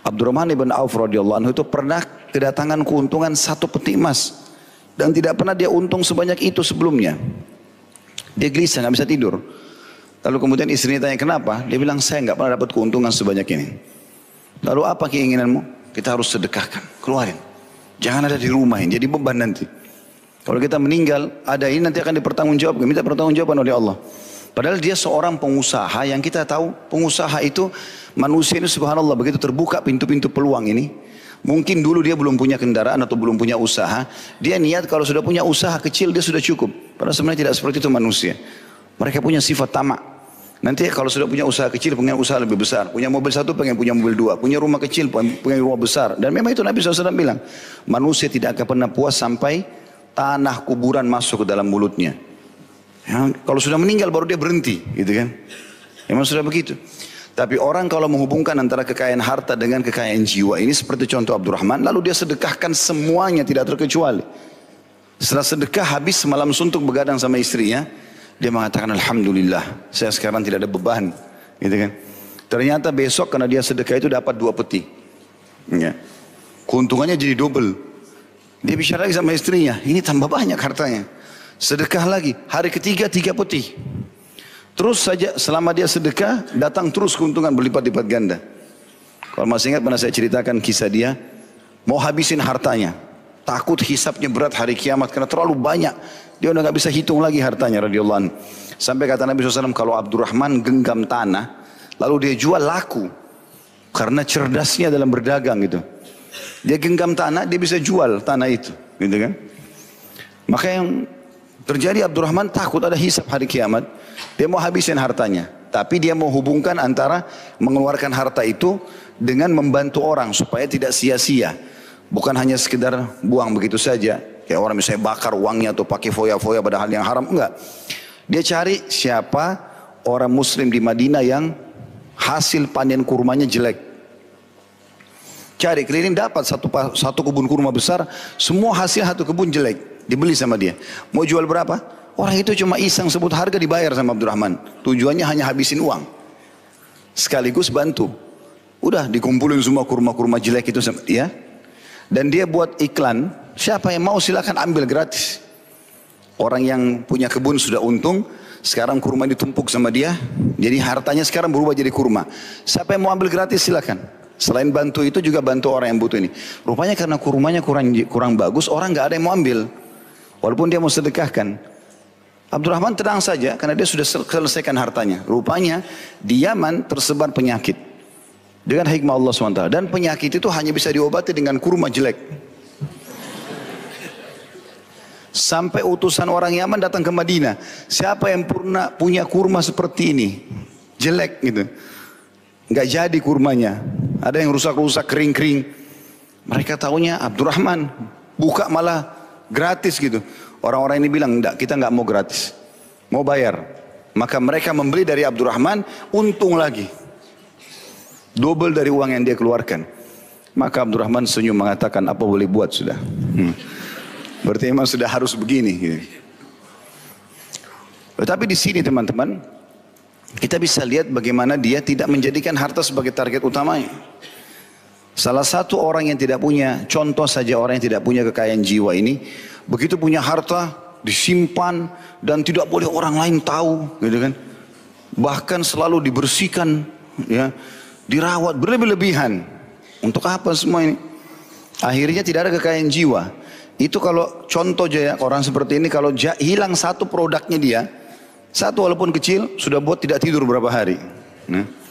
Abdurrahman ibn Auf radhiyallahu anhu itu pernah kedatangan keuntungan 1 peti emas. Dan tidak pernah dia untung sebanyak itu sebelumnya. Dia gelisah, nggak bisa tidur. Lalu kemudian istrinya tanya kenapa? Dia bilang saya nggak pernah dapat keuntungan sebanyak ini. Lalu apa keinginanmu? Kita harus sedekahkan, keluarin. Jangan ada di rumah ini, jadi beban nanti. Kalau kita meninggal, ada ini nanti akan dipertanggungjawabkan, minta pertanggungjawaban oleh Allah. Padahal dia seorang pengusaha yang kita tahu pengusaha itu manusia ini subhanallah begitu terbuka pintu-pintu peluang ini. Mungkin dulu dia belum punya kendaraan atau belum punya usaha. Dia niat kalau sudah punya usaha kecil dia sudah cukup. Padahal sebenarnya tidak seperti itu manusia. Mereka punya sifat tamak. Nanti kalau sudah punya usaha kecil pengen usaha lebih besar. Punya mobil 1 pengen punya mobil 2. Punya rumah kecil pengen rumah besar. Dan memang itu Nabi SAW bilang. Manusia tidak akan pernah puas sampai tanah kuburan masuk ke dalam mulutnya. Ya, kalau sudah meninggal baru dia berhenti, gitu kan? Memang sudah begitu. Tapi orang kalau menghubungkan antara kekayaan harta dengan kekayaan jiwa ini seperti contoh Abdurrahman, lalu dia sedekahkan semuanya tidak terkecuali. Setelah sedekah habis semalam suntuk begadang sama istrinya, dia mengatakan alhamdulillah, saya sekarang tidak ada beban, gitu kan? Ternyata besok karena dia sedekah itu dapat 2 peti. Ya. Keuntungannya jadi double. Dia bicara lagi sama istrinya, ini tambah banyak hartanya. Sedekah lagi, hari ketiga 3 peti. Terus saja selama dia sedekah, datang terus keuntungan berlipat-lipat ganda. Kalau masih ingat pernah saya ceritakan kisah dia, mau habisin hartanya. Takut hisapnya berat hari kiamat karena terlalu banyak. Dia udah gak bisa hitung lagi hartanya radhiyallahu anhu. Sampai kata Nabi SAW, kalau Abdurrahman genggam tanah, lalu dia jual laku. Karena cerdasnya dalam berdagang gitu. Dia genggam tanah, dia bisa jual tanah itu. Gitu kan. Maka yang terjadi Abdurrahman takut ada hisab hari kiamat. Dia mau habisin hartanya. Tapi dia mau hubungkan antara mengeluarkan harta itu dengan membantu orang supaya tidak sia-sia. Bukan hanya sekedar buang begitu saja. Kayak orang misalnya bakar uangnya atau pakai foya-foya pada hal yang haram. Enggak. Dia cari siapa orang muslim di Madinah yang hasil panen kurmanya jelek. Cari keliling dapat satu kebun kurma besar. Semua hasil satu kebun jelek. Dibeli sama dia. Mau jual berapa? Orang itu cuma iseng sebut harga dibayar sama Abdurrahman. Tujuannya hanya habisin uang. Sekaligus bantu. Udah dikumpulin semua kurma-kurma jelek itu sama dia. Dan dia buat iklan. Siapa yang mau silakan ambil gratis. Orang yang punya kebun sudah untung. Sekarang kurma ditumpuk sama dia. Jadi hartanya sekarang berubah jadi kurma. Siapa yang mau ambil gratis silakan. Selain bantu itu juga bantu orang yang butuh ini. Rupanya karena kurmanya kurang bagus. Orang gak ada yang mau ambil. Walaupun dia mau sedekahkan. Abdurrahman tenang saja karena dia sudah selesaikan hartanya. Rupanya di Yaman tersebar penyakit. Dengan hikmah Allah SWT. Dan penyakit itu hanya bisa diobati dengan kurma jelek. Sampai utusan orang Yaman datang ke Madinah. Siapa yang pernah punya kurma seperti ini? Jelek gitu. Nggak jadi kurmanya. Ada yang rusak-rusak, kering-kering. Mereka taunya Abdurrahman. Buka malah gratis gitu. Orang-orang ini bilang, enggak, kita enggak mau gratis. Mau bayar. Maka mereka membeli dari Abdurrahman, untung lagi. Double dari uang yang dia keluarkan. Maka Abdurrahman senyum mengatakan, apa boleh buat sudah. Berarti memang sudah harus begini. Gitu. Tetapi di sini teman-teman, kita bisa lihat bagaimana dia tidak menjadikan harta sebagai target utamanya. Salah satu orang yang tidak punya, contoh saja orang yang tidak punya kekayaan jiwa ini, begitu punya harta, disimpan, dan tidak boleh orang lain tahu, gitu kan. Bahkan selalu dibersihkan, ya, dirawat berlebih-lebihan. Untuk apa semua ini? Akhirnya tidak ada kekayaan jiwa. Itu kalau contoh aja ya, orang seperti ini kalau hilang satu produknya dia, satu walaupun kecil, sudah buat tidak tidur berapa hari. Nah.